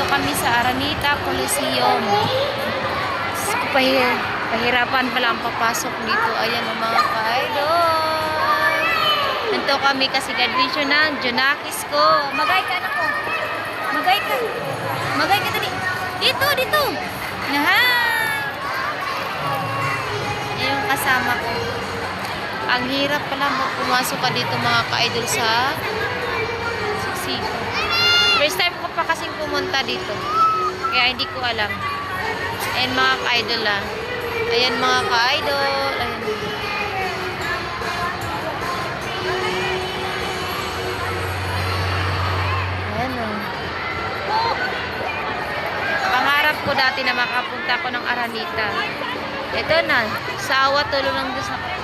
kami sa Araneta Coliseum. Pahirapan pala ang papasok dito. Ayan ang mga ka-idol. Nandito kami kasi graduation ng Junakis ko. Magay ka na ko. Magay ka. Magay ka tadi. Dito, dito. Nahan. Ayan yung kasama ko. Ang hirap pala pumasok ka dito mga ka-idol sa Siksiko. First time ko pa kasing pumunta dito. Kaya hindi ko alam. Ayan mga ka-idol ah. Ayan mga ka-idol. Ayan. Ayan oh. Pangarap ko dati na makapunta ko ng Araneta. Ito na. Sa awa tulo ng Diyos na